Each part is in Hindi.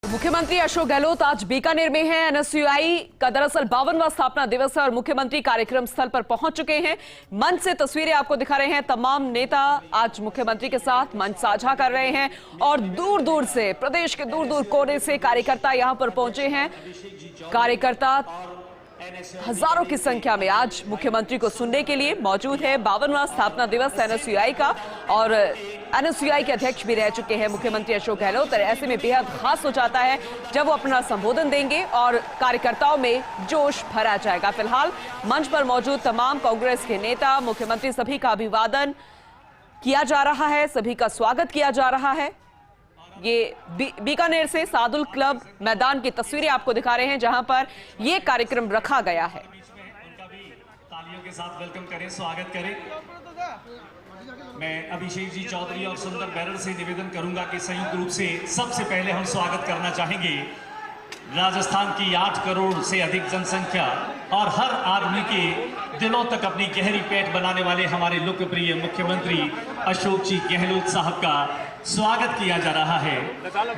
मुख्यमंत्री अशोक गहलोत आज बीकानेर में हैं। एनएसयूआई का दरअसल 52वां स्थापना दिवस है और मुख्यमंत्री कार्यक्रम स्थल पर पहुंच चुके हैं। मंच से तस्वीरें आपको दिखा रहे हैं। तमाम नेता आज मुख्यमंत्री के साथ मंच साझा कर रहे हैं और दूर दूर से, प्रदेश के दूर दूर कोने से कार्यकर्ता यहां पर पहुंचे हैं। कार्यकर्ता हजारों की संख्या में आज मुख्यमंत्री को सुनने के लिए मौजूद है। 52वां स्थापना दिवस एनएसयूआई का और एनएसयूआई के अध्यक्ष भी रह चुके हैं मुख्यमंत्री अशोक गहलोत। ऐसे में बेहद खास हो जाता है जब वो अपना संबोधन देंगे और कार्यकर्ताओं में जोश भरा जाएगा। फिलहाल मंच पर मौजूद तमाम कांग्रेस के नेता, मुख्यमंत्री, सभी का अभिवादन किया जा रहा है, सभी का स्वागत किया जा रहा है। ये बीकानेर से सादुल क्लब मैदान की तस्वीरें आपको दिखा रहे हैं जहां पर यह कार्यक्रम रखा गया है। तालियों के साथ वेलकम करें, स्वागत करें। मैं अभिषेक जी चौधरी और सुंदर बैरर से निवेदन करूंगा कि संयुक्त रूप से सबसे पहले हम स्वागत करना चाहेंगे राजस्थान की 8 करोड़ से अधिक जनसंख्या और हर आदमी के दिलों तक अपनी गहरी पेट बनाने वाले हमारे लोकप्रिय मुख्यमंत्री अशोक जी गहलोत साहब का स्वागत किया जा रहा है।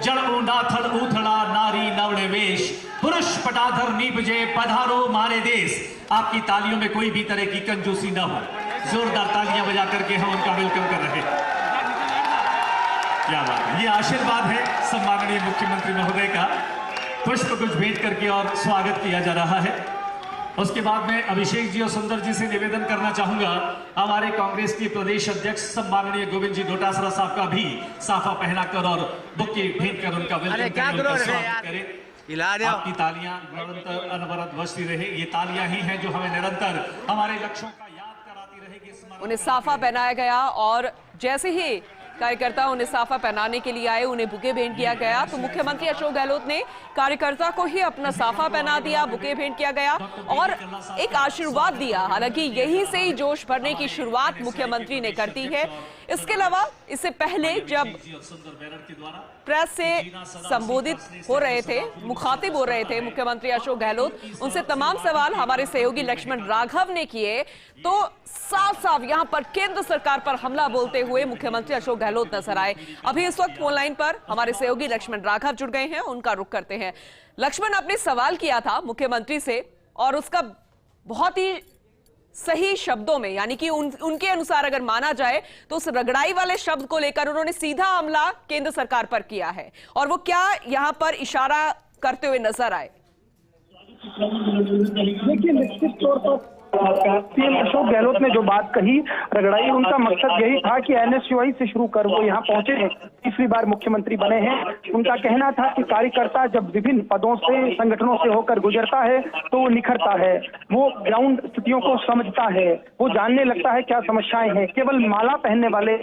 जड़ ऊंडा थड़ ऊथड़ा नारी नवड़े वेश, पुरुष पटाधर नीपजे पधारो मारे देश। आपकी तालियों में कोई भी तरह की कंजूसी न हो, जोरदार तालियां बजा करके हम उनका वेलकम कर रहे हैं। क्या बात है, ये आशीर्वाद है सम्माननीय मुख्यमंत्री महोदय का। पुष्प कुछ भेंट करके और स्वागत किया जा रहा है। उसके बाद में अभिषेक जी और सुंदर जी से निवेदन करना चाहूंगा, हमारे कांग्रेस के प्रदेश अध्यक्ष सम्माननीय गोविंद जी डोटासरा साहब का भी साफा पहनाकर और बुके भेंट कर उनका वेलकम करें। आपकी तालियां निरंतर अनवरत बजती रहे। ये तालियां ही हैं जो हमें निरंतर हमारे लक्ष्यों का याद कराती रहेगी। उन्हें साफा पहनाया गया और जैसे ही कार्यकर्ता उन्हें साफा पहनाने के लिए आए, उन्हें बुके भेंट किया गया तो मुख्यमंत्री अशोक गहलोत ने कार्यकर्ता को ही अपना साफा पहना दिया, बुके भेंट किया गया और एक आशीर्वाद दिया। हालांकि यहीं से ही जोश भरने की शुरुआत मुख्यमंत्री ने कर दी है। इसके अलावा इससे पहले जब प्रेस से संबोधित हो रहे थे, मुखातिब हो रहे थे मुख्यमंत्री अशोक गहलोत, उनसे तमाम सवाल हमारे सहयोगी लक्ष्मण राघव ने किए तो साफ साफ यहां पर केंद्र सरकार पर हमला बोलते हुए मुख्यमंत्री अशोक गहलोत नजर आए। अभी इस वक्त फोन लाइन पर हमारे सहयोगी लक्ष्मण राघव जुड़ गए हैं, उनका रुख करते हैं। लक्ष्मण, आपने सवाल किया था मुख्यमंत्री से और उसका बहुत ही सही शब्दों में, यानी कि उनके अनुसार अगर माना जाए तो उस रगड़ाई वाले शब्द को लेकर उन्होंने सीधा हमला केंद्र सरकार पर किया है और वो क्या यहां पर इशारा करते हुए नजर आए? देखिए, निश्चित तौर पर सीएम अशोक गहलोत ने जो बात कही, रगड़ाई, उनका मकसद यही था कि एनएसयूआई से शुरू कर वो यहाँ पहुंचे हैं, तीसरी बार मुख्यमंत्री बने हैं। उनका कहना था कि कार्यकर्ता जब विभिन्न पदों से, संगठनों से होकर गुजरता है तो वो निखरता है, वो ग्राउंड स्थितियों को समझता है, वो जानने लगता है क्या समस्याएं हैं। केवल माला पहनने वाले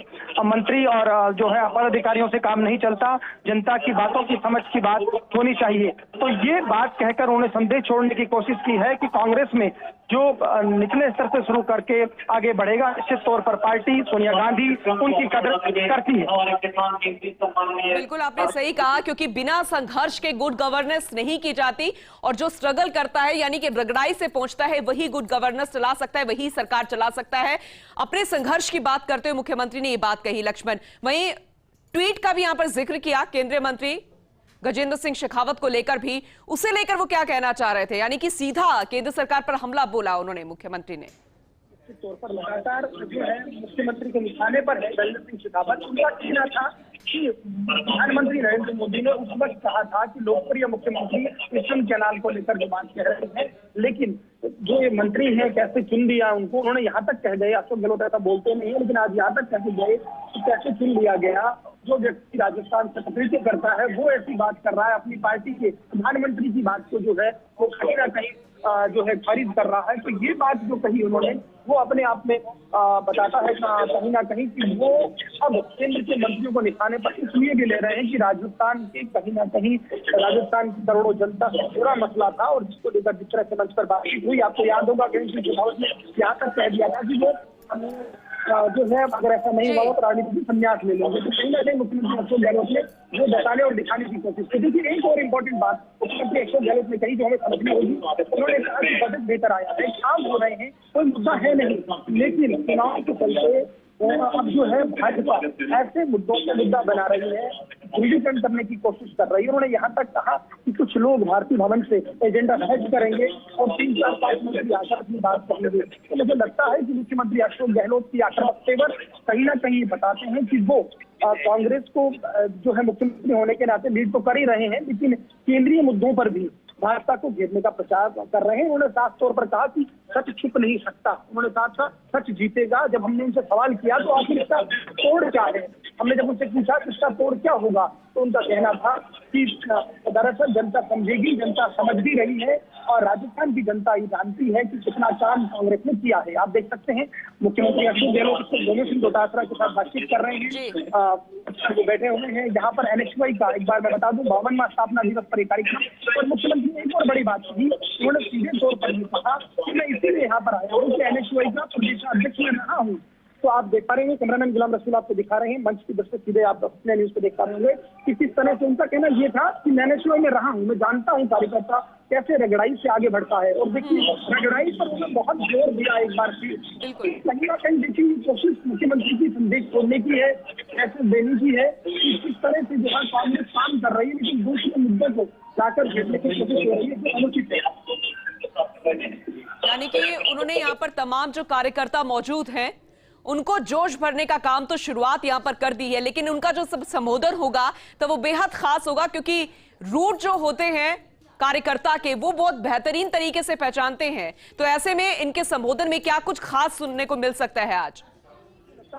मंत्री और जो है अपर अधिकारियों से काम नहीं चलता, जनता की बातों की समझ की बात होनी चाहिए। तो ये बात कहकर उन्हें संदेश छोड़ने की कोशिश की है कि कांग्रेस में जो निचले स्तर से शुरू करके आगे बढ़ेगा, निश्चित तौर पर पार्टी सोनिया गांधी उनकी कदर करती है। बिल्कुल आपने सही कहा, क्योंकि बिना संघर्ष के गुड गवर्नेंस नहीं की जाती और जो स्ट्रगल करता है, यानी कि रगड़ाई से पहुंचता है, वही गुड गवर्नेंस चला सकता है, वही सरकार चला सकता है। अपने संघर्ष की बात करते हुए मुख्यमंत्री ने यह बात कही। लक्ष्मण, वहीं ट्वीट का भी यहां पर जिक्र किया केंद्रीय मंत्री गजेंद्र सिंह शेखावत को लेकर भी, उसे लेकर वो क्या कहना चाह रहे थे, यानी कि सीधा केंद्र सरकार पर हमला बोला उन्होंने, मुख्यमंत्री ने। तौर पर लगातार जो है मुख्यमंत्री के निशाने पर है गजेंद्र सिंह शेखावत। उनका कहना था कि प्रधानमंत्री नरेंद्र मोदी ने उस वक्त कहा था कि लोकप्रिय मुख्यमंत्री ईस्टर्न कैनाल को लेकर जो बात कह रहे हैं, लेकिन जो ये मंत्री हैं कैसे चुन लिया उनको, उन्होंने यहाँ तक कह गए, अशोक गहलोत ऐसा बोलते नहीं है लेकिन आज यहाँ तक कहते गए कि कैसे चुन लिया गया। जो व्यक्ति राजस्थान से प्रतिनिधित्व करता है वो ऐसी बात कर रहा है, अपनी पार्टी के प्रधानमंत्री की बात को जो है वो कहीं ना कहीं जो है खारिज कर रहा है। तो ये बात जो कही उन्होंने, वो अपने आप में बताता है कहीं ना कहीं कि वो अब केंद्र के मंत्रियों को निशाने पर इसलिए भी ले रहे हैं कि राजस्थान के कहीं ना कहीं राजस्थान की करोड़ों जनता का पूरा मसला था और जिसको लेकर जिस तरह से मंच पर बातचीत हुई, आपको याद होगा कि यहाँ तक कह दिया था कि वो जो है अगर ऐसा नहीं हुआ तो राजनीति संन्यास ले लेंगे। तो कहीं ना कहीं मुख्यमंत्री अशोक गहलोत ने वो बताने और दिखाने की कोशिश की। देखिए, एक और इम्पोर्टेंट बात मुख्यमंत्री अशोक गहलोत ने कही जो हमें समझनी होगी। उन्होंने कहा कि बजट बेहतर आया है, काम हो रहे हैं, कोई मुद्दा है नहीं, लेकिन चुनाव के चलते अब जो है भाजपा ऐसे मुद्दों को मुद्दा बना रही है ध्रुवीकरण करने की कोशिश कर रही है। उन्होंने यहाँ तक कहा कि कुछ लोग भारतीय भवन से एजेंडा हैक करेंगे और 3-4-5 मंत्री आकर अपनी बात करेंगे। तो मुझे लगता है कि मुख्यमंत्री अशोक गहलोत की आक्रामक तेवर कहीं ना कहीं बताते हैं कि वो कांग्रेस को जो है मुख्यमंत्री होने के नाते लीड तो कर ही रहे हैं, लेकिन केंद्रीय मुद्दों पर भी भाजपा को घेरने का प्रचार कर रहे हैं। उन्होंने साफ तौर पर कहा कि सच छुप नहीं सकता। उन्होंने कहा था सच जीतेगा। जब हमने उनसे सवाल किया तो आखिर इसका तोड़ क्या है, हमने जब उनसे पूछा कि इसका तोड़ क्या होगा, तो उनका कहना था कि दरअसल जनता समझेगी, जनता समझ भी रही है और राजस्थान की जनता ये जानती है कि कितना काम कांग्रेस ने किया है। आप देख सकते हैं मुख्यमंत्री अशोक गहलोत गोविंद सिंह डोटासरा के साथ बातचीत कर रहे हैं, वो बैठे हुए हैं। यहाँ पर NHY का एक बार मैं बता दूं 52वां स्थापना दिवस पर एक कार्यक्रम, और मुख्यमंत्री ने एक और बड़ी बात कही। उन्होंने सीधे तौर पर कहा कि मैं इसीलिए यहाँ पर आया हूँ कि NHY का प्रदेश अध्यक्ष में रहा हूँ। तो आप देख पा रहे हैं, कैमरामैन गुलाम रसूल आपको दिखा रहे हैं, मंच की दर्शक सीधे आप अपने न्यूज पे देख पा रहे होंगे कि किस तरह से उनका कहना ये था कि मैं NHY में रहा हूँ, मैं जानता हूँ कार्यकर्ता कैसे रगड़ाई से आगे बढ़ता है। और देखिए रगड़ाई पर उन्होंने बहुत जोर दिया एक बार फिर। कहीं ना कहीं देखिए कोशिश मुख्यमंत्री की संदेश छोड़ने की है, मैसेज देने की है कि किस तरह से जो है कांग्रेस काम कर रही है, लेकिन दूसरे मुद्दे को लाकर घेरने की कोशिश हो रही है जो अनुचित है। यानी कि उन्होंने यहाँ पर तमाम जो कार्यकर्ता मौजूद हैं उनको जोश भरने का काम तो शुरुआत यहां पर कर दी है, लेकिन उनका जो संबोधन होगा तो वो बेहद खास होगा, क्योंकि रूट जो होते हैं कार्यकर्ता के वो बहुत बेहतरीन तरीके से पहचानते हैं। तो ऐसे में इनके संबोधन में क्या कुछ खास सुनने को मिल सकता है आज?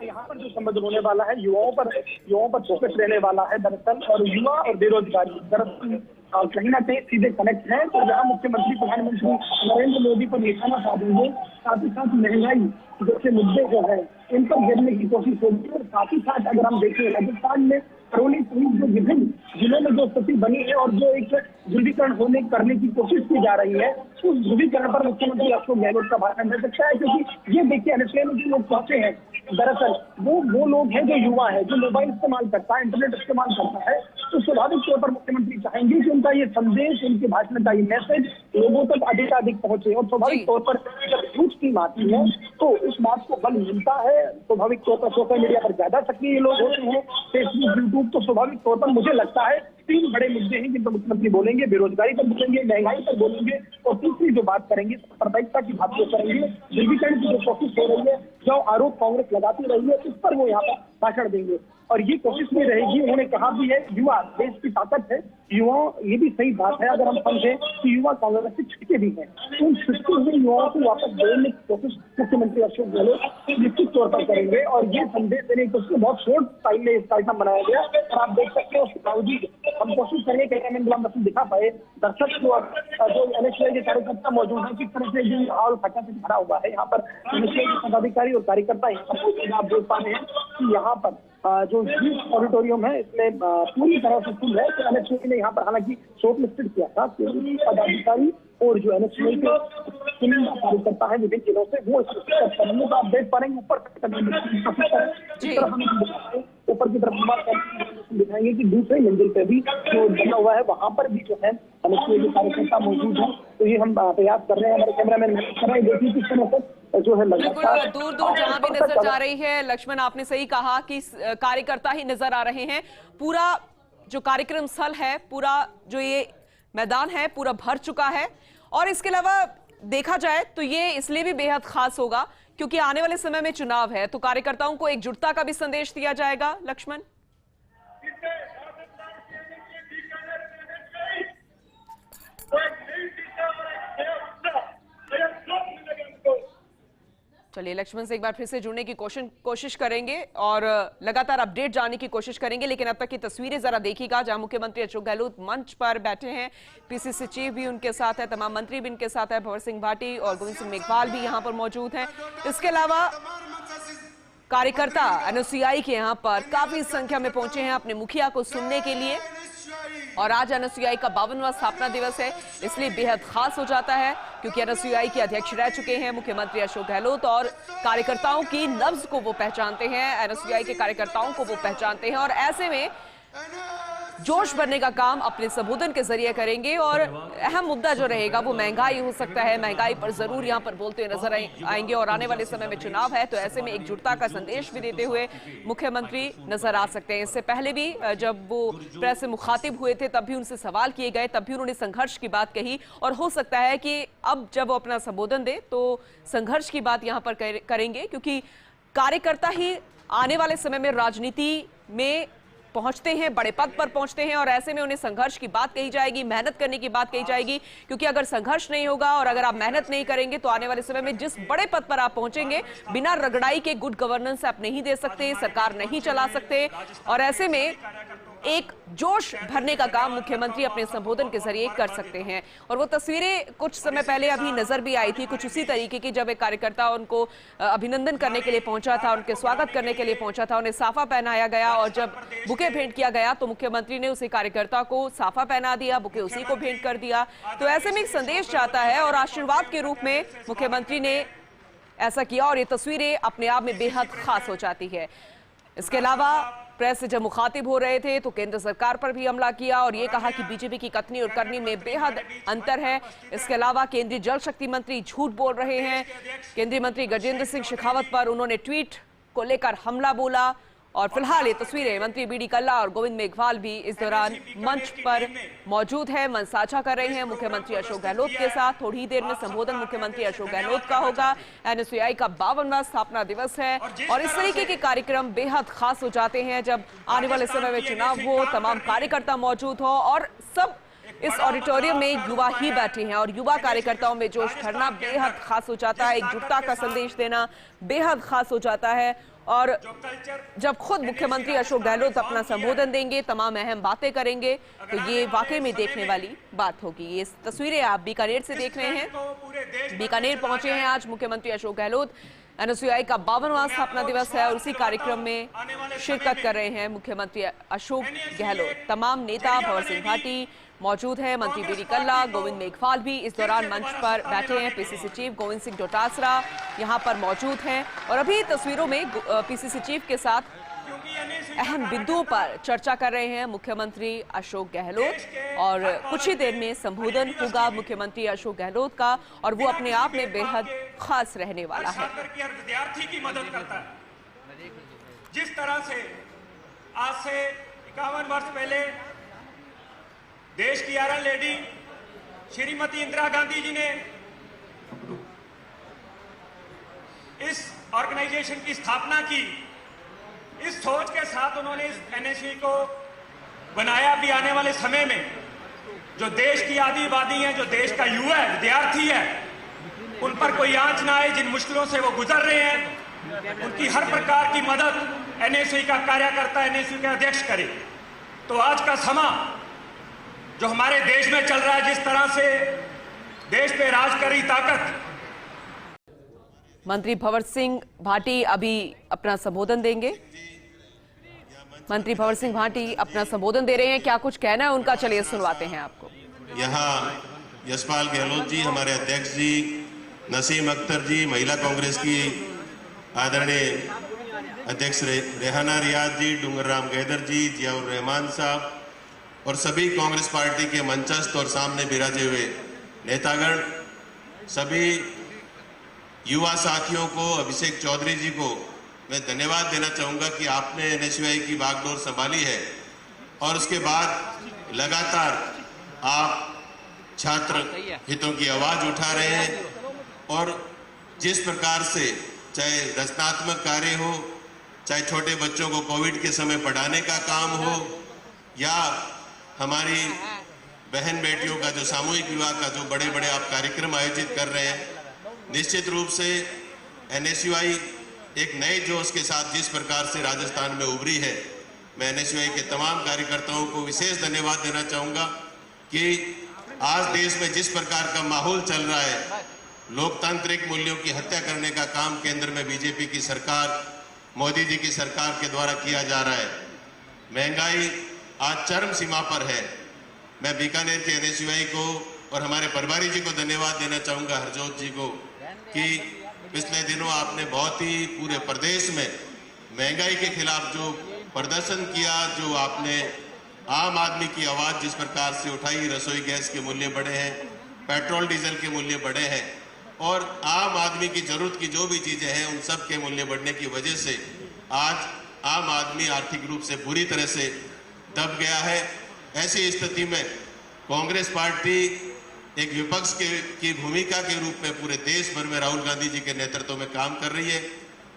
यहाँ पर जो संबोधन होने वाला है युवाओं पर फोकस रहने वाला है दरअसल, और युवा और बेरोजगारी दरअसल कहीं ना कहीं सीधे कनेक्ट है। तो जहाँ मुख्यमंत्री प्रधानमंत्री नरेंद्र मोदी पर निशाना साधेंगे, साथ ही साथ महंगाई जैसे मुद्दे जो है इन पर घेरने की कोशिश होगी। और साथ ही साथ अगर हम देखें राजस्थान में करौली सहित जो विभिन्न जिलों में जो स्थिति बनी है और जो एक ध्रुवीकरण करने की कोशिश की जा रही है, उस ध्रुवीकरण पर मुख्यमंत्री अशोक गहलोत का भाषण रह सकता है। क्योंकि ये देखिए NHY में जो लोग पहुंचे हैं दरअसल वो लोग हैं जो युवा है, जो मोबाइल इस्तेमाल करता है, इंटरनेट इस्तेमाल करता है। तो स्वाभाविक तौर पर मुख्यमंत्री चाहेंगे कि उनका ये संदेश, उनके भाषण का ये मैसेज लोगों तक अधिक अधिक पहुंचे। और स्वाभाविक तौर पर जब ह्यूज टीम आती है तो इस बात को बल मिलता है। स्वाभाविक तौर पर सोशल मीडिया पर ज्यादा सक्रिय लोग होते हैं, फेसबुक, यूट्यूब। तो स्वाभाविक तौर पर मुझे लगता है 3 बड़े मुद्दे हैं जिन पर मुख्यमंत्री बोलेंगे। बेरोजगारी पर बोलेंगे, महंगाई पर बोलेंगे, और तीसरी जो बात करेंगे सांप्रदायिकता की बात करेंगे। ध्रुवीकरण की जो कोशिश हो रही है, जो आरोप कांग्रेस लगाती रही है, इस पर वो यहाँ पर भाषण देंगे। और ये कोशिश भी रहेगी, उन्होंने कहा भी है युवा देश की ताकत है। युवा, ये भी सही बात है अगर हम समझें कि युवा कांग्रेस से छिटके भी हैं, तो उन छिटके हुए युवाओं को वापस जोड़ने की कोशिश मुख्यमंत्री अशोक गहलोत निश्चित तौर पर करेंगे। और ये संदेश देने की कोशिश बहुत शॉर्ट टाइम में इस कार्यक्रम बनाया गया, और आप देख सकते हैं उसके बावजूद हम कोशिश करेंगे कैमरामैन गुलाम रसूल दिखा पाए दर्शक जो NHY के कार्यकर्ता मौजूद है, किस तरह से जो हाल फटा से भरा हुआ है। यहाँ पर NHY के पदाधिकारी और कार्यकर्ता आप देख पा रहे हैं कि यहाँ पर जो ऑडिटोरियम है इसमें पूरी तरह से फुल है। तो NHY ने यहाँ पर हालांकि शॉर्ट लिस्टेड किया था पदाधिकारी और जो NHY के कार्यकर्ता है विभिन्न जिलों से, वो करेंगे। तो आप देख पा रहे हैं ऊपर की तरफ दिखाएंगे कि दूसरे मंजिल पे भी जो बना हुआ है वहां पर भी जो है NHY के कार्यकर्ता मौजूद है। तो ये हम प्रयास कर रहे हैं, हमारे कैमरामैन कर रहे हैं, देखिए किस तरह से जो है बिल्कुल दूर दूर जहां भी नजर जा रही है। लक्ष्मण, आपने सही कहा कि कार्यकर्ता ही नजर आ रहे हैं। पूरा जो कार्यक्रम स्थल है, पूरा जो ये मैदान है, पूरा भर चुका है। और इसके अलावा देखा जाए तो ये इसलिए भी बेहद खास होगा क्योंकि आने वाले समय में चुनाव है, तो कार्यकर्ताओं को एकजुटता का भी संदेश दिया जाएगा। लक्ष्मण, चलिए लक्ष्मण से एक बार फिर से जुड़ने की कोशिश करेंगे और लगातार अपडेट जानने की कोशिश करेंगे। लेकिन अब तक की तस्वीरें जरा देखिएगा, जहां मुख्यमंत्री अशोक गहलोत मंच पर बैठे हैं, PCC चीफ भी उनके साथ है, तमाम मंत्री भी उनके साथ है, भंवर सिंह भाटी और गोविंद सिंह मेघवाल भी यहां पर मौजूद हैं। इसके अलावा कार्यकर्ता NSCI के यहाँ पर काफी संख्या में पहुंचे हैं अपने मुखिया को सुनने के लिए। और आज NSCI का 52वां स्थापना दिवस है, इसलिए बेहद खास हो जाता है क्योंकि NSCI के अध्यक्ष रह चुके हैं मुख्यमंत्री अशोक गहलोत और कार्यकर्ताओं की नब्ज को वो पहचानते हैं, NSCI के कार्यकर्ताओं को वो पहचानते हैं। और ऐसे में जोश भरने का काम अपने संबोधन के जरिए करेंगे। और अहम मुद्दा जो रहेगा वो महंगाई हो सकता है। महंगाई पर जरूर यहां पर बोलते हुए नजर आएंगे। और आने वाले समय में चुनाव है तो ऐसे में एकजुटता का संदेश भी देते हुए मुख्यमंत्री नजर आ सकते हैं। इससे पहले भी जब वो प्रेस से मुखातिब हुए थे तब भी उनसे सवाल किए गए, तब भी उन्होंने संघर्ष की बात कही। और हो सकता है कि अब जब वो अपना संबोधन दे तो संघर्ष की बात यहां पर करेंगे, क्योंकि कार्यकर्ता ही आने वाले समय में राजनीति में पहुंचते हैं, बड़े पद पर पहुंचते हैं। और ऐसे में उन्हें संघर्ष की बात कही जाएगी, मेहनत करने की बात कही जाएगी। क्योंकि अगर संघर्ष नहीं होगा और अगर आप मेहनत नहीं करेंगे तो आने वाले समय में जिस बड़े पद पर आप पहुंचेंगे, बिना रगड़ाई के गुड गवर्नेंस आप नहीं दे सकते, सरकार नहीं चला सकते। और ऐसे में एक जोश भरने का काम मुख्यमंत्री अपने संबोधन के जरिए कर सकते हैं। और वो तस्वीरें कुछ समय पहले अभी नजर भी आई थी, कुछ उसी तरीके की, जब एक कार्यकर्ता उनको अभिनंदन करने के लिए पहुंचा था, उनके स्वागत करने के लिए पहुंचा था, उन्हें साफा पहनाया गया। और जब बुके भेंट किया गया तो मुख्यमंत्री ने उसे कार्यकर्ता को साफा पहना दिया, बुके उसी को भेंट कर दिया। तो ऐसे में एक संदेश जाता है और आशीर्वाद के रूप में मुख्यमंत्री ने ऐसा किया। और ये तस्वीरें अपने आप में बेहद खास हो जाती है। इसके अलावा प्रेस से जब मुखातिब हो रहे थे तो केंद्र सरकार पर भी हमला किया और ये कहा कि बीजेपी की कथनी और करनी में बेहद अंतर है। इसके अलावा केंद्रीय जल शक्ति मंत्री झूठ बोल रहे हैं। केंद्रीय मंत्री गजेंद्र सिंह शेखावत पर उन्होंने ट्वीट को लेकर हमला बोला। और फिलहाल ये तस्वीरें मंत्री बीडी कल्ला और गोविंद मेघवाल भी इस दौरान मंच पर मौजूद हैं, मंच साझा कर रहे हैं मुख्यमंत्री अशोक गहलोत के साथ। थोड़ी ही देर में संबोधन मुख्यमंत्री अशोक गहलोत का होगा। एनएसयूआई का 52वां स्थापना दिवस है और इस तरीके के कार्यक्रम बेहद खास हो जाते हैं जब आने वाले समय में चुनाव हो, तमाम कार्यकर्ता मौजूद हो और सब इस ऑडिटोरियम में युवा ही बैठे हैं। और युवा कार्यकर्ताओं में जोश भरना बेहद खास हो जाता है, एकजुटता का संदेश देना बेहद खास हो जाता है। और जब खुद मुख्यमंत्री अशोक गहलोत अपना संबोधन देंगे, तमाम अहम बातें करेंगे, तो ये वाकई में देखने वाली बात होगी। ये तस्वीरें आप बीकानेर से देख रहे हैं। बीकानेर पहुंचे हैं आज मुख्यमंत्री अशोक गहलोत। एनएसयूआई का 52वां स्थापना दिवस है और उसी कार्यक्रम में शिरकत कर रहे हैं मुख्यमंत्री अशोक गहलोत। तमाम नेता भंवर सिंह भाटी मौजूद हैं, मंत्री बीडी कल्ला, गोविंद मेघवाल भी इस दौरान मंच पर बैठे हैं। पीसीसी चीफ गोविंद सिंह डोटासरा यहां पर मौजूद हैं। और अभी तस्वीरों में पीसीसी चीफ के साथ अहम बिंदुओं पर चर्चा कर रहे हैं मुख्यमंत्री अशोक गहलोत। और कुछ ही देर में संबोधन होगा मुख्यमंत्री अशोक गहलोत का और वो अपने आप में बेहद खास रहने वाला है। विद्यार्थी की मदद करता है। जिस तरह से आज से 51 वर्ष पहले देश की आयरन लेडी श्रीमती इंदिरा गांधी जी ने इस ऑर्गेनाइजेशन की स्थापना की, इस सोच के साथ उन्होंने इस एनएसयूआई को बनाया। भी आने वाले समय में जो देश की आदिवादी हैं, जो देश का युवा है, विद्यार्थी है, उन पर कोई आंच ना आए। जिन मुश्किलों से वो गुजर रहे हैं उनकी हर प्रकार की मदद एनएसयूआई का कार्यकर्ता, एनएसयूआई का अध्यक्ष करे। तो आज का समा जो हमारे देश में चल रहा है, जिस तरह से देश पे राज कर रही ताकत। मंत्री भंवर सिंह भाटी अभी अपना संबोधन देंगे। मंत्री भंवर सिंह भाटी अपना संबोधन दे रहे हैं, क्या कुछ कहना है उनका, चलिए सुनवाते हैं आपको। यहाँ यशपाल गहलोत जी, हमारे अध्यक्ष जी, नसीम अख्तर जी, महिला कांग्रेस की आदरणीय अध्यक्ष रेहाना रियाज जी, डूंगरराम गैदर जी, जियाउर रहमान साहब और सभी कांग्रेस पार्टी के मंचस्थ और सामने विराजे हुए नेतागण, सभी युवा साथियों को, अभिषेक चौधरी जी को मैं धन्यवाद देना चाहूँगा कि आपने एनएसयूआई की बागडोर संभाली है और उसके बाद लगातार आप छात्र हितों की आवाज़ उठा रहे हैं। और जिस प्रकार से चाहे रचनात्मक कार्य हो, चाहे छोटे बच्चों को कोविड के समय पढ़ाने का काम हो, या हमारी बहन बेटियों का जो सामूहिक विवाह का जो बड़े बड़े आप कार्यक्रम आयोजित कर रहे हैं, निश्चित रूप से एनएसयूआई एक नए जोश के साथ जिस प्रकार से राजस्थान में उभरी है, मैं एनएसयूआई के तमाम कार्यकर्ताओं को विशेष धन्यवाद देना चाहूँगा कि आज देश में जिस प्रकार का माहौल चल रहा है, लोकतांत्रिक मूल्यों की हत्या करने का काम केंद्र में बीजेपी की सरकार, मोदी जी की सरकार के द्वारा किया जा रहा है। महंगाई आज चरम सीमा पर है। मैं बीकानेर के एनएसयूआई को और हमारे प्रभारी जी को धन्यवाद देना चाहूँगा, हरजोत जी को, कि पिछले दिनों आपने बहुत ही पूरे प्रदेश में महंगाई के खिलाफ जो प्रदर्शन किया, जो आपने आम आदमी की आवाज जिस प्रकार से उठाई, रसोई गैस के मूल्य बढ़े हैं, पेट्रोल डीजल के मूल्य बढ़े हैं और आम आदमी की जरूरत की जो भी चीजें हैं उन सब के मूल्य बढ़ने की वजह से आज आम आदमी आर्थिक रूप से बुरी तरह से दब गया है। ऐसी स्थिति में कांग्रेस पार्टी एक विपक्ष की भूमिका के रूप में पूरे देश भर में राहुल गांधी जी के नेतृत्व में काम कर रही है।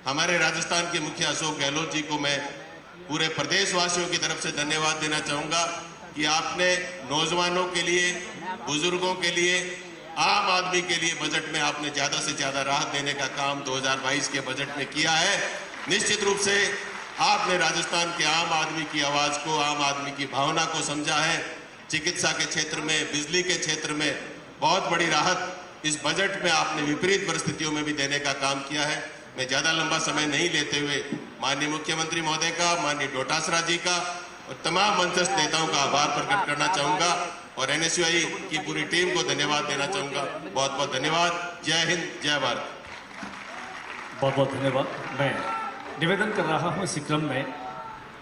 हमारे राजस्थान के मुखिया अशोक गहलोत जी को मैं पूरे प्रदेशवासियों की तरफ से धन्यवाद देना चाहूंगा कि आपने नौजवानों के लिए, बुजुर्गों के लिए, आम आदमी के लिए बजट में आपने ज्यादा से ज्यादा राहत देने का काम 2022 के बजट में किया है। निश्चित रूप से आपने राजस्थान के आम आदमी की आवाज को, आम आदमी की भावना को समझा है। चिकित्सा के क्षेत्र में, बिजली के क्षेत्र में बहुत बड़ी राहत इस बजट में आपने विपरीत परिस्थितियों में भी देने का काम किया है। मैं ज्यादा लंबा समय नहीं लेते हुए माननीय मुख्यमंत्री महोदय का, माननीय डोटासरा जी का और तमाम मंचस्थ नेताओं का आभार प्रकट करना चाहूंगा और एनएसयूआई की पूरी टीम को धन्यवाद देना चाहूंगा। बहुत बहुत धन्यवाद। जय हिंद, जय भारत। बहुत बहुत धन्यवाद। मैं निवेदन कर रहा हूं इसी क्रम में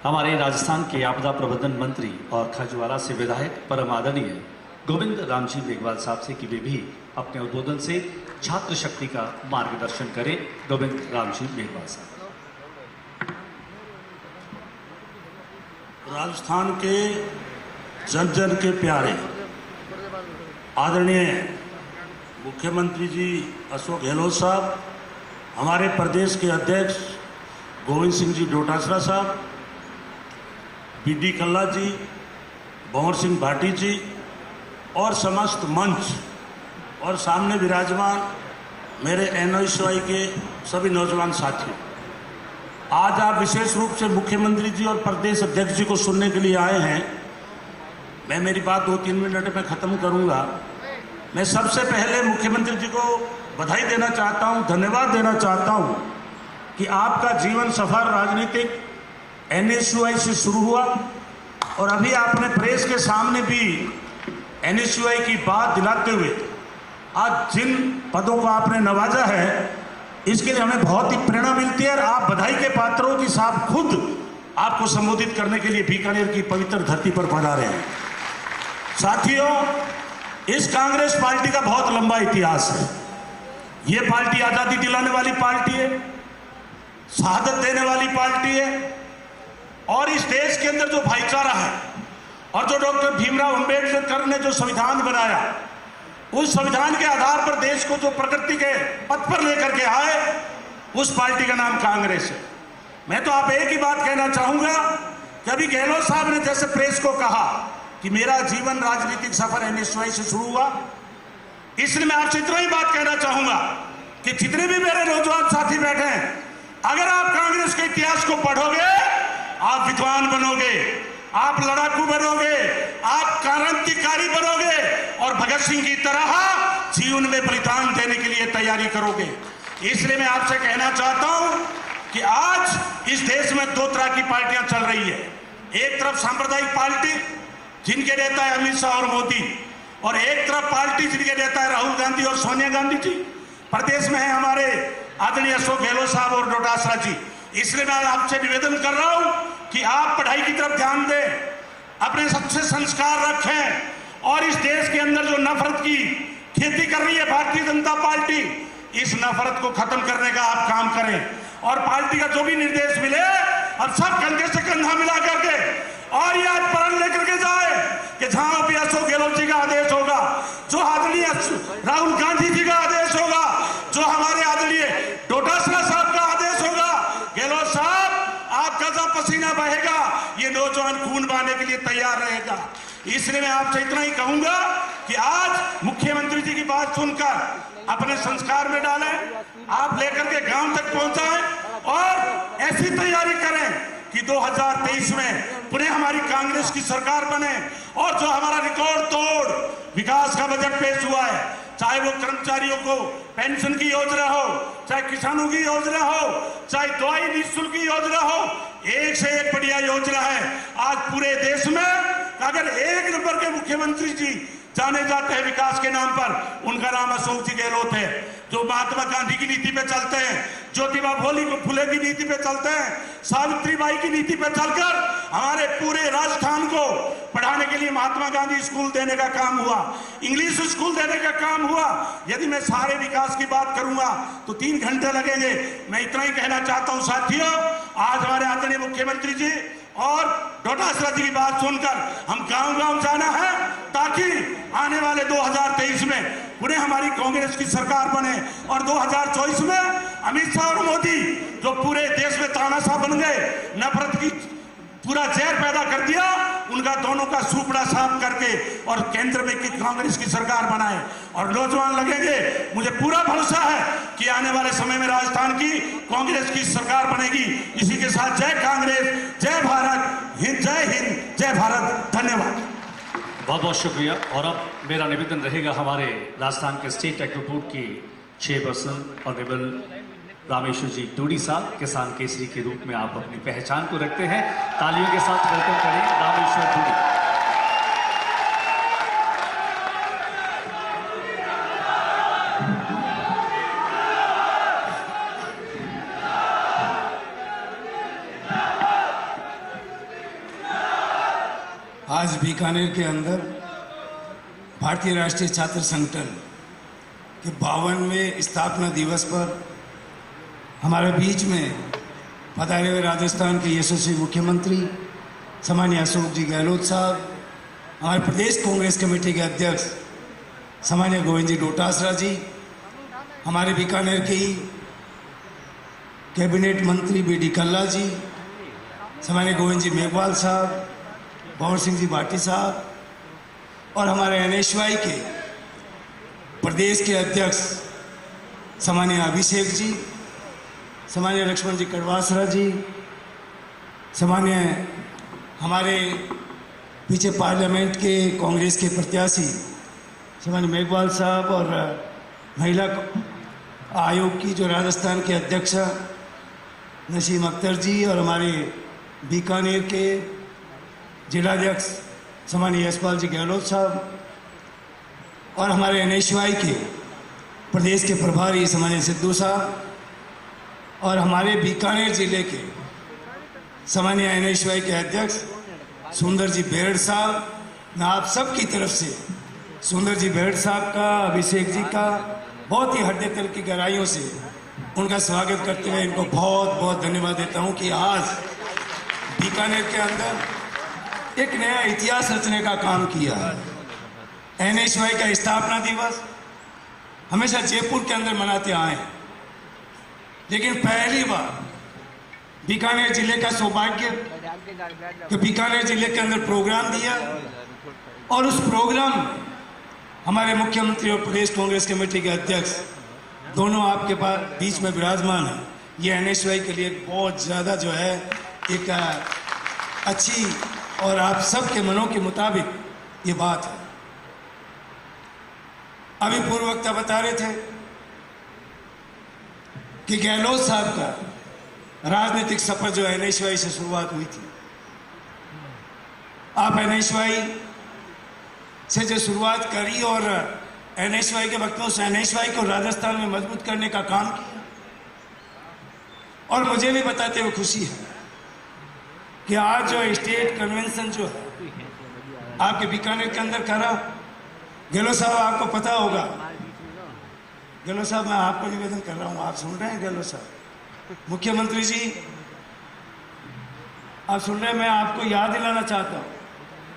हमारे राजस्थान के आपदा प्रबंधन मंत्री और खजवाला से विधायक परम आदरणीय गोविंद राम जी मेघवाल साहब से कि वे भी अपने उद्बोधन से छात्र शक्ति का मार्गदर्शन करें। गोविंद राम जी मेघवाल साहब। राजस्थान के जन जन के प्यारे आदरणीय मुख्यमंत्री जी अशोक गहलोत साहब, हमारे प्रदेश के अध्यक्ष गोविंद सिंह जी डोटासरा साहब, बीडी कल्ला जी, भंवर सिंह भाटी जी और समस्त मंच और सामने विराजमान मेरे एनएसयूआई के सभी नौजवान साथियों, आज आप विशेष रूप से मुख्यमंत्री जी और प्रदेश अध्यक्ष जी को सुनने के लिए आए हैं। मैं मेरी बात 2-3 मिनट में खत्म करूंगा। मैं सबसे पहले मुख्यमंत्री जी को बधाई देना चाहता हूं, धन्यवाद देना चाहता हूं कि आपका जीवन सफर राजनीतिक एनएसयूआई से शुरू हुआ और अभी आपने प्रेस के सामने भी एनएसयूआई की बात दिलाते हुए आज जिन पदों को आपने नवाजा है इसके लिए हमें बहुत ही प्रेरणा मिलती है और आप बधाई के पात्र हो कि साहब खुद आपको संबोधित करने के लिए बीकानेर की पवित्र धरती पर पधारे हैं। साथियों, इस कांग्रेस पार्टी का बहुत लंबा इतिहास है। ये पार्टी आजादी दिलाने वाली पार्टी है, शहादत देने वाली पार्टी है और इस देश के अंदर जो भाईचारा है और जो डॉक्टर भीमराव अंबेडकर ने जो संविधान बनाया, उस संविधान के आधार पर देश को जो प्रगति के पथ पर लेकर के आए, उस पार्टी का नाम कांग्रेस है। मैं तो आप एक ही बात कहना चाहूंगा कि अभी गहलोत साहब ने जैसे प्रेस को कहा कि मेरा जीवन राजनीतिक सफर एनएसयूआई से शुरू हुआ, इसलिए मैं आपसे इतना ही बात कहना चाहूंगा कि जितने भी मेरे नौजवान साथी बैठे हैं, अगर आप कांग्रेस के इतिहास को पढ़ोगे आप विद्वान बनोगे, आप लड़ाकू बनोगे, आप क्रांतिकारी बनोगे और भगत सिंह की तरह जीवन में बलिदान देने के लिए तैयारी करोगे। इसलिए मैं आपसे कहना चाहता हूं कि आज इस देश में 2 तरह की पार्टियां चल रही है। एक तरफ सांप्रदायिक पार्टी जिनके नेता है अमित शाह और मोदी, और एक तरफ पार्टी जिनके नेता है राहुल गांधी और सोनिया गांधी जी। प्रदेश में है हमारे आदरणीय अशोक गहलोत साहब और डोटासरा जी। इसलिए मैं आपसे निवेदन कर रहा हूं कि आप पढ़ाई की तरफ ध्यान दें, अपने सबसे संस्कार रखें और इस देश के अंदर जो नफरत की खेती कर रही है भारतीय जनता पार्टी, इस नफरत को खत्म करने का आप काम करें और पार्टी का जो भी निर्देश मिले अब सब कंधे से कंधा मिला करके और ये आज प्रण लेकर के जाए कि जहां भी अशोक गहलोत जी का आदेश होगा, जो आदरणीय राहुल गांधी जी का आदेश होगा, जो हमारे आदरणीय डोटासरा साहब का आदेश होगा, गहलोत साहब आपका जब पसीना बहेगा ये नौजवान खून बहाने के लिए तैयार रहेगा। इसलिए मैं आपसे इतना ही कहूंगा कि आज मुख्यमंत्री जी की बात सुनकर अपने संस्कार में डालें, आप लेकर के गांव तक पहुंचाएं और ऐसी तैयारी करें कि 2023 में पुनः हमारी कांग्रेस की सरकार बने और जो हमारा रिकॉर्ड तोड़ विकास का बजट पेश हुआ है, चाहे वो कर्मचारियों को पेंशन की योजना हो, चाहे किसानों की योजना हो, चाहे दवाई निःशुल्क की योजना हो, एक से एक बढ़िया योजना है। आज पूरे देश में अगर 1 नंबर के मुख्यमंत्री जी जाने जाते हैं विकास के नाम पर, उनका नाम अशोक जी गहलोत है, जो महात्मा गांधी की नीति पे चलते हैं, ज्योतिबा फुले की नीति पे चलते हैं, सावित्री बाई की नीति पे चलकर हमारे पूरे राजस्थान को पढ़ाने के लिए महात्मा गांधी स्कूल देने का काम हुआ, इंग्लिश स्कूल देने का काम हुआ। यदि मैं सारे विकास की बात करूंगा तो 3 घंटे लगेंगे। मैं इतना ही कहना चाहता हूं साथियों, आज हमारे आदरणीय मुख्यमंत्री जी और डोटासरा जी की बात सुनकर हम गांव-गांव जाना है, ताकि आने वाले 2023 में पुनः हमारी कांग्रेस की सरकार बने और 2024 में अमित शाह और मोदी जो पूरे देश में तानाशाह बन गए, नफरत की पूरा जहर पैदा कर दिया, उनका दोनों का सुपड़ा साफ करके और केंद्र में की कांग्रेस की सरकार बनाए और नौजवान लगेंगे। मुझे पूरा भरोसा है कि आने वाले समय में राजस्थान की कांग्रेस की सरकार बनेगी। इसी के साथ जय कांग्रेस, जय भारत, जय हिंद, जय भारत। धन्यवाद। बहुत बहुत शुक्रिया। और अब मेरा निवेदन रहेगा हमारे राजस्थान के स्टेट एक्टिव के चेयरपर्सन ऑनरेबल रामेश्वर जी डोडी साहब, किसान केसरी के रूप में आप अपनी पहचान को रखते हैं। तालियों के साथ वेलकम करें रामेश्वर डोडी। आज बीकानेर के अंदर भारतीय राष्ट्रीय छात्र संगठन के 52वें स्थापना दिवस पर हमारे बीच में पधारे हुए राजस्थान के यशस्वी मुख्यमंत्री सम्माननीय अशोक जी गहलोत साहब, हमारे प्रदेश कांग्रेस कमेटी के अध्यक्ष सम्माननीय गोविंद जी डोटासरा जी, हमारे बीकानेर के ही कैबिनेट मंत्री बीडी कल्ला जी, सम्माननीय गोविंद जी मेघवाल साहब, भंवर सिंह जी भाटी साहब और हमारे NSY के प्रदेश के अध्यक्ष सम्माननीय अभिषेक जी, सम्माननीय लक्ष्मण जी कड़वासरा जी, सम्माननीय हमारे पीछे पार्लियामेंट के कांग्रेस के प्रत्याशी सम्माननीय मेघवाल साहब और महिला आयोग की जो राजस्थान के अध्यक्ष नसीम अख्तर जी और हमारे बीकानेर के जिलाध्यक्ष सम्माननीय यशपाल जी गहलोत साहब और हमारे NSY के प्रदेश के प्रभारी सम्माननीय सिद्धू साहब और हमारे बीकानेर जिले के सम्माननीय NSY के अध्यक्ष सुंदर जी बेरड़ साहब, मैं आप सब की तरफ से सुंदर जी बेरड़ साहब का, अभिषेक जी का बहुत ही हृदय तल की गहराइयों से उनका स्वागत करते हुए इनको बहुत बहुत धन्यवाद देता हूं कि आज बीकानेर के अंदर एक नया इतिहास रचने का काम किया है। NSY का स्थापना दिवस हमेशा जयपुर के अंदर मनाते आए हैं, लेकिन पहली बार बीकानेर जिले का सौभाग्य कि बीकानेर जिले के अंदर प्रोग्राम दिया और उस प्रोग्राम में हमारे मुख्यमंत्री और प्रदेश कांग्रेस कमेटी के अध्यक्ष दोनों आपके पास बीच में विराजमान है। ये NSY के लिए बहुत ज़्यादा जो है एक अच्छी और आप सबके मनों के मुताबिक ये बात है। अभी पूर्व वक्ता बता रहे थे कि गहलोत साहब का राजनीतिक सफर जो NSY से शुरुआत हुई थी, आप NSY से जो शुरुआत करी और NSY के वक्तों से NSY को राजस्थान में मजबूत करने का काम किया और मुझे भी बताते हुए खुशी है कि आज जो स्टेट कन्वेंशन जो है आपके बीकानेर के अंदर करा। गहलोत साहब आपको पता होगा, गहलोत साहब मैं आपको निवेदन कर रहा हूँ, आप सुन रहे हैं गहलोत साहब, मुख्यमंत्री जी आप सुन रहे हैं, मैं आपको याद दिलाना चाहता हूँ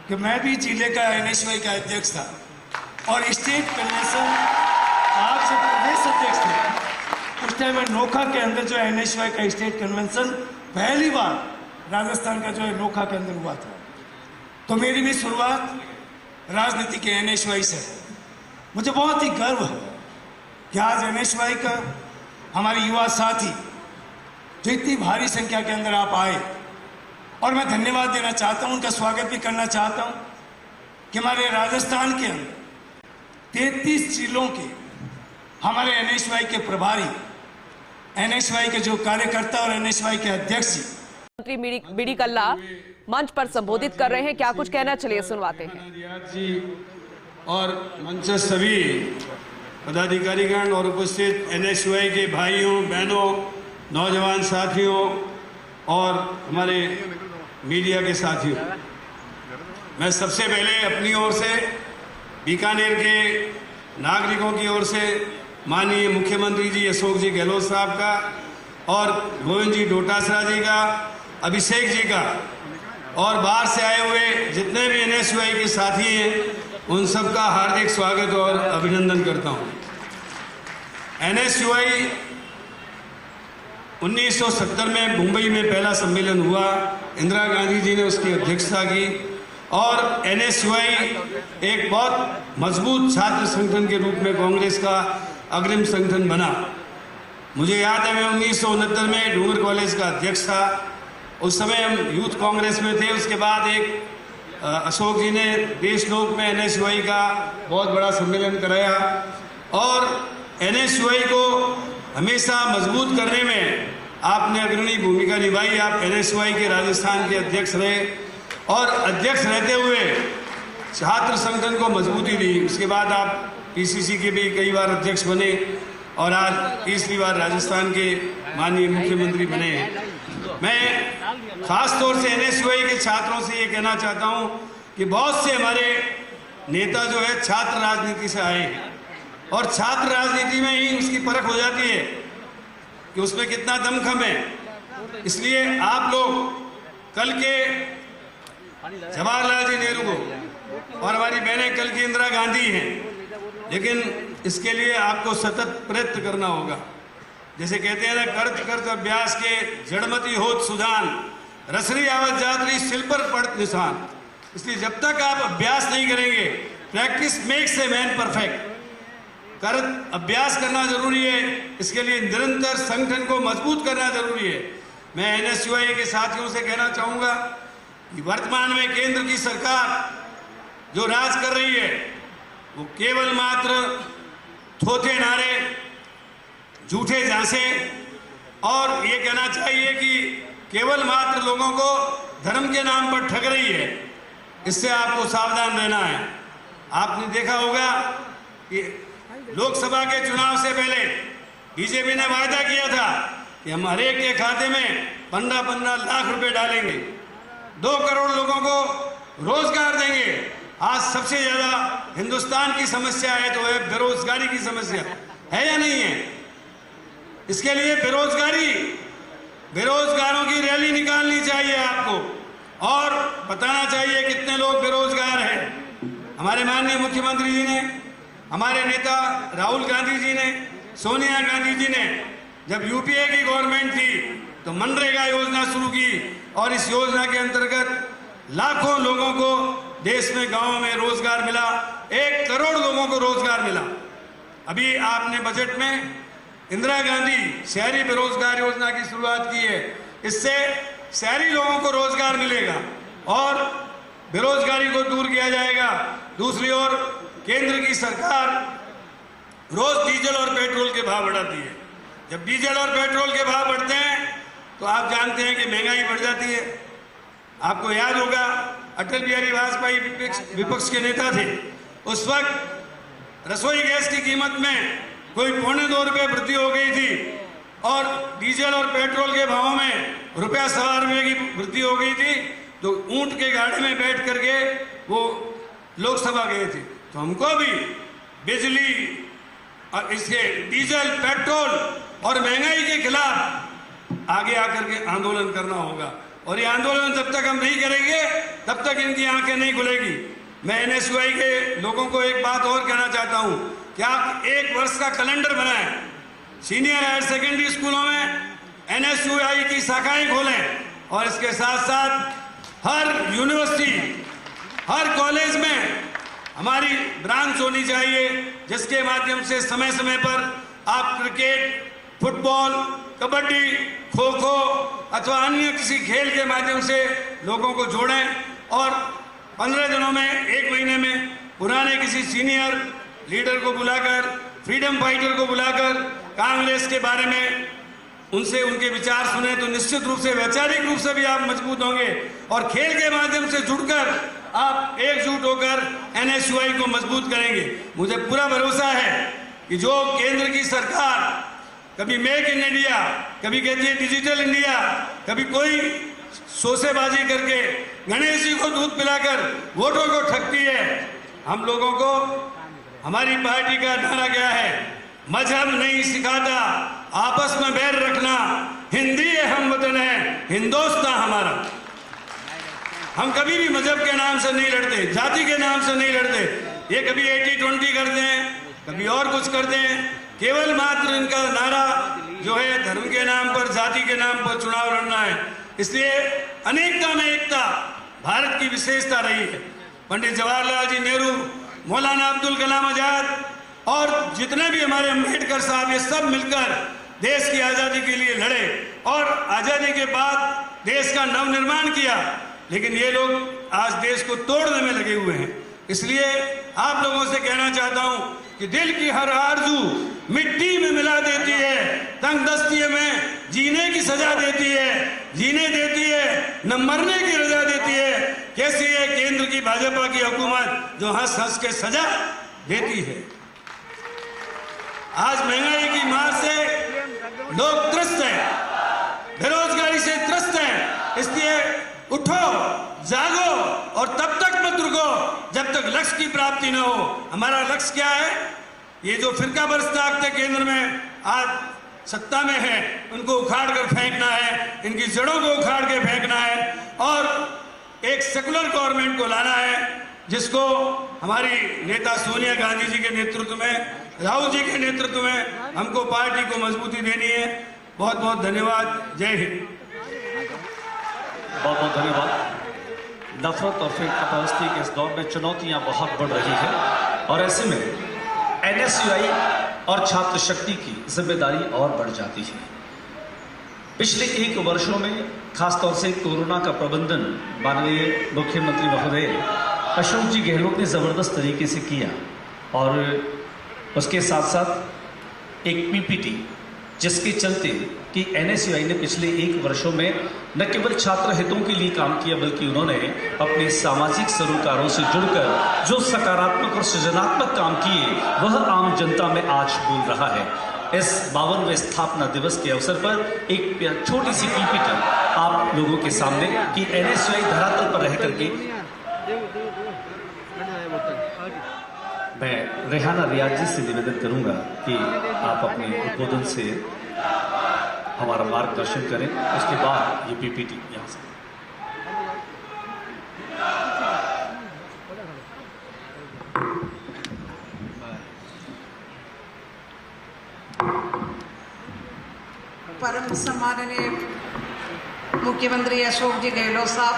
कि मैं भी जिले का NSY का अध्यक्ष था और स्टेट कन्वेंशन आपसे प्रदेश अध्यक्ष थे। उस टाइम में नोखा के अंदर जो NSY का स्टेट कन्वेंशन पहली बार राजस्थान का जो है नोखा के अंदर हुआ था। तो मेरी भी शुरुआत राजनीति के NSY से है। मुझे बहुत ही गर्व है कि आज NSY का हमारे युवा साथी जो इतनी भारी संख्या के अंदर आप आए और मैं धन्यवाद देना चाहता हूं, उनका स्वागत भी करना चाहता हूं कि हमारे राजस्थान के अंदर 33 जिलों के हमारे NSY के प्रभारी, NSY के जो कार्यकर्ता और NSY के अध्यक्ष मंत्री बीडी कल्ला मंच पर संबोधित कर रहे हैं, क्या कुछ कहना, चलिए सुनवाते हैं। जी और मंच सभी पदाधिकारीगण और उपस्थित NSY के भाइयों बहनों, नौजवान साथियों और हमारे मीडिया के साथियों, मैं सबसे पहले अपनी ओर से, बीकानेर के नागरिकों की ओर से माननीय मुख्यमंत्री जी अशोक जी गहलोत साहब का और गोविंद जी डोटासरा जी का, अभिषेक जी का और बाहर से आए हुए जितने भी NSUI के साथी हैं उन सबका हार्दिक स्वागत और अभिनंदन करता हूं। NSUI 1970 में मुंबई में पहला सम्मेलन हुआ, इंदिरा गांधी जी ने उसकी अध्यक्षता की और NSUI एक बहुत मजबूत छात्र संगठन के रूप में कांग्रेस का अग्रिम संगठन बना। मुझे याद है मैं 1969 में डूंगर कॉलेज का अध्यक्ष था। उस समय हम यूथ कांग्रेस में थे। उसके बाद एक अशोक जी ने देशलोक में NSUI का बहुत बड़ा सम्मेलन कराया और NSUI को हमेशा मजबूत करने में आपने अग्रणी भूमिका निभाई। आप NSUI के राजस्थान के अध्यक्ष रहे और अध्यक्ष रहते हुए छात्र संगठन को मजबूती दी। उसके बाद आप PCC के भी कई बार अध्यक्ष बने और आज तीसरी बार राजस्थान के माननीय मुख्यमंत्री बने हैं। मैं खास तौर से NSUI के छात्रों से ये कहना चाहता हूँ कि बहुत से हमारे नेता जो है छात्र राजनीति से आए हैं और छात्र राजनीति में ही उसकी परख हो जाती है कि उसमें कितना दमखम है। इसलिए आप लोग कल के जवाहरलाल जी नेहरू को और हमारी बहनें कल की इंदिरा गांधी हैं, लेकिन इसके लिए आपको सतत प्रयत्न करना होगा। जैसे कहते हैं ना, करत करत अभ्यास के जड़मती होत सुधान, रसरी आवत जातरी सिल पर पड़त निशान। इसलिए जब तक आप अभ्यास नहीं करेंगे, practice makes a man perfect, करत अभ्यास करना जरूरी है। इसके लिए निरंतर संगठन को मजबूत करना जरूरी है। मैं NSUI के साथियों से कहना चाहूँगा कि वर्तमान में केंद्र की सरकार जो राज कर रही है वो केवल मात्र थोथे नारे, झूठे झांसे और ये कहना चाहिए कि केवल मात्र लोगों को धर्म के नाम पर ठग रही है। इससे आपको सावधान रहना है। आपने देखा होगा कि लोकसभा के चुनाव से पहले बीजेपी ने वायदा किया था कि हम हर एक के खाते में 15-15 लाख रुपए डालेंगे, 2 करोड़ लोगों को रोजगार देंगे। आज सबसे ज्यादा हिंदुस्तान की समस्या है तो है बेरोजगारी की समस्या, है या नहीं है? इसके लिए बेरोजगारों की रैली निकालनी चाहिए आपको और बताना चाहिए कितने लोग बेरोजगार हैं। हमारे माननीय मुख्यमंत्री जी ने, हमारे नेता राहुल गांधी जी ने, सोनिया गांधी जी ने जब UPA की गवर्नमेंट थी तो मनरेगा योजना शुरू की और इस योजना के अंतर्गत लाखों लोगों को देश में गांवों में रोजगार मिला, 1 करोड़ लोगों को रोजगार मिला। अभी आपने बजट में इंदिरा गांधी शहरी बेरोजगार योजना की शुरुआत की है। इससे शहरी लोगों को रोजगार मिलेगा और बेरोजगारी को दूर किया जाएगा। दूसरी ओर केंद्र की सरकार रोज डीजल और पेट्रोल के भाव बढ़ाती है। जब डीजल और पेट्रोल के भाव बढ़ते हैं तो आप जानते हैं कि महंगाई बढ़ जाती है। आपको याद होगा अटल बिहारी वाजपेयी विपक्ष के नेता थे। उस वक्त रसोई गैस की कीमत में कोई 2.25 रुपये वृद्धि हो गई थी और डीजल और पेट्रोल के भावों में ₹1.25 की वृद्धि हो गई थी। तो ऊंट के गाड़ी में बैठ करके वो लोकसभा गए थे। तो हमको भी बिजली और इसके डीजल, पेट्रोल और महंगाई के खिलाफ आगे आकर के आंदोलन करना होगा और ये आंदोलन जब तक हम नहीं करेंगे तब तक इनकी आंखें नहीं खुलेगी। मैं NSUI के लोगों को एक बात और कहना चाहता हूं कि आप 1 वर्ष का कैलेंडर बनाएं, सीनियर हायर सेकेंडरी स्कूलों में NSUI की शाखाएं खोलें और इसके साथ साथ हर यूनिवर्सिटी, हर कॉलेज में हमारी ब्रांच होनी चाहिए जिसके माध्यम से समय समय पर आप क्रिकेट, फुटबॉल, कबड्डी, खो खो अथवा अन्य किसी खेल के माध्यम से लोगों को जोड़ें और 15 दिनों में, 1 महीने में पुराने किसी सीनियर लीडर को बुलाकर, फ्रीडम फाइटर को बुलाकर कांग्रेस के बारे में उनसे उनके विचार सुने तो निश्चित रूप से वैचारिक रूप से भी आप मजबूत होंगे और खेल के माध्यम से जुड़कर आप एकजुट होकर NSUI को मजबूत करेंगे। मुझे पूरा भरोसा है कि जो केंद्र की सरकार कभी मेक इन इंडिया, कभी कहती है डिजिटल इंडिया, कभी कोई सोसेबाजी करके गणेश जी को दूध पिलाकर वोटों को ठगती है। हम लोगों को हमारी पार्टी का नारा क्या है? मजहब नहीं सिखाता आपस में बैर रखना, हिंदी है हम वतन है, हिंदुस्तान हमारा। हम कभी भी मजहब के नाम से नहीं लड़ते, जाति के नाम से नहीं लड़ते। ये कभी 80-20 करते हैं, कभी और कुछ करते हैं। केवल मात्र इनका नारा जो है धर्म के नाम पर, जाति के नाम पर चुनाव लड़ना है। इसलिए अनेकता में एकता भारत की विशेषता रही है। पंडित जवाहरलाल जी नेहरू, मौलाना अब्दुल कलाम आजाद और जितने भी हमारे अम्बेडकर साहब, ये सब मिलकर देश की आज़ादी के लिए लड़े और आज़ादी के बाद देश का नवनिर्माण किया। लेकिन ये लोग आज देश को तोड़ने में लगे हुए हैं। इसलिए आप लोगों से कहना चाहता हूं कि दिल की हर आरज़ू मिट्टी में मिला देती है, तंगदस्ती में जीने की सजा देती है, जीने देती है न मरने की रजा देती है। कैसी है केंद्र की भाजपा की हुकूमत जो हंस हंस के सजा देती है। आज महंगाई की मार से लोग त्रस्त हैं, बेरोजगारी से त्रस्त हैं। इसलिए उठो, जागो और तब तक मत रुको जब तक लक्ष्य की प्राप्ति न हो। हमारा लक्ष्य क्या है? ये जो फिरका बरसात केंद्र में आज सत्ता में है, उनको उखाड़ कर फेंकना है, इनकी जड़ों को उखाड़ के फेंकना है और एक सेकुलर गवर्नमेंट को लाना है, जिसको हमारी नेता सोनिया गांधी जी के नेतृत्व में, राहुल जी के नेतृत्व में हमको पार्टी को मजबूती देनी है। बहुत बहुत धन्यवाद। जय हिंद। बहुत बहुत धन्यवाद। नफरत और फिर कपास्ती के इस दौर में चुनौतियां बहुत बढ़ रही है और ऐसे में एनएसयूआई और छात्र शक्ति की जिम्मेदारी और बढ़ जाती है। पिछले 1 वर्षों में खासतौर से कोरोना का प्रबंधन माननीय मुख्यमंत्री महोदय अशोक जी गहलोत ने जबरदस्त तरीके से किया और उसके साथ साथ एक पीपीटी जिसके चलते कि एनएसयूआई ने पिछले 1 वर्षों में न केवल छात्र हितों के लिए काम किया बल्कि उन्होंने अपने सामाजिक सरोकारों से जुड़कर जो सकारात्मक और सृजनात्मक काम किए वह आम जनता में आज बोल रहा है। इस 52वें स्थापना दिवस के अवसर पर एक छोटी सी पीपीटी आप लोगों के सामने कि एनएसयूआई धरातल पर रह करके। मैं रेहाना रियाज जी से निवेदन करूंगा कि आप अपने उद्बोधन से हमारा मार्गदर्शन करें। उसके बाद ये पीपीटी यहाँ से परम सम्माननीय मुख्यमंत्री अशोक जी गहलोत साहब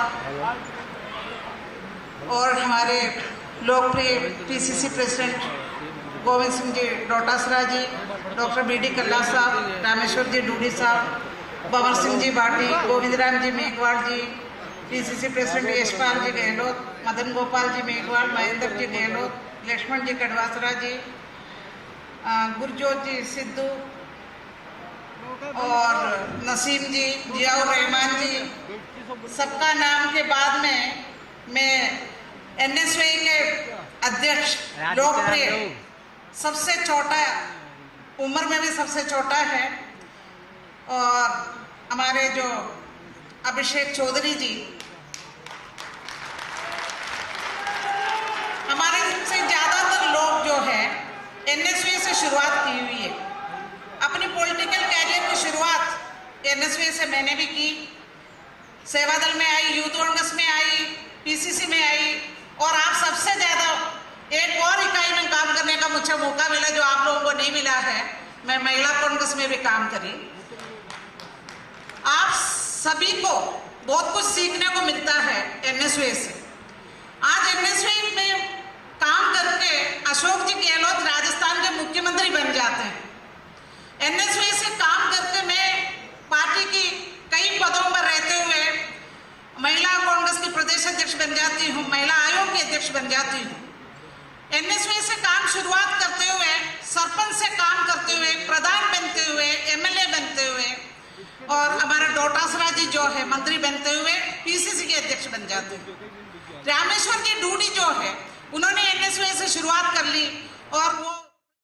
और हमारे लोकप्रिय पीसीसी प्रेसिडेंट गोविंद सिंह जी डोटासरा जी, डॉक्टर बीडी कल्ला साहब, रामेश्वर जी डूडी साहब, पवन सिंह जी बाटी, गोविंद राम जी मेघवाल जी, पीसीसी प्रेसिडेंट यशपाल जी गहलोत, मदन गोपाल जी मेघवाल, महेंद्र जी गहलोत, लक्ष्मण जी कड़वासरा जी, गुरजोत जी सिद्धू और नसीम जी, जियाउर रहमान जी, सबका नाम के बाद में मैं एनएसयूआई के अध्यक्ष, लोकप्रिय, सबसे छोटा, उम्र में भी सबसे छोटा है और हमारे जो अभिषेक चौधरी जी, हमारे से ज्यादातर लोग जो है एनएसयूआई से शुरुआत की हुई है। अपनी पॉलिटिकल कैरियर की शुरुआत एनएसयूआई से मैंने भी की, सेवा दल में आई, यूथ कांग्रेस में आई, पीसीसी में आई और आप सबसे ज्यादा एक और इकाई में काम करने का मुझे मौका मिला जो आप लोगों को नहीं मिला है। मैं महिला कांग्रेस में भी काम करी। आप सभी को बहुत कुछ सीखने को मिलता है एनएसयूआई से। आज एनएसयूआई में काम करके अशोक जी गहलोत राजस्थान के मुख्यमंत्री बन जाते हैं। एनएसयूआई से काम करके मैं पार्टी की कई पदों पर रहते हुए महिला कांग्रेस की प्रदेश अध्यक्ष बन जाती हूँ, महिला आयोग की अध्यक्ष बन जाती हूँ। एनएसयूआई से काम शुरुआत करते हुए, सरपंच से काम करते हुए, प्रधान बनते हुए, एमएलए बनते हुए और हमारा डोटासरा जी जो है मंत्री बनते हुए पीसीसी के अध्यक्ष बन जाते हैं। रामेश्वर जी डूडी जो है उन्होंने एनएसयूआई से शुरुआत कर ली और वो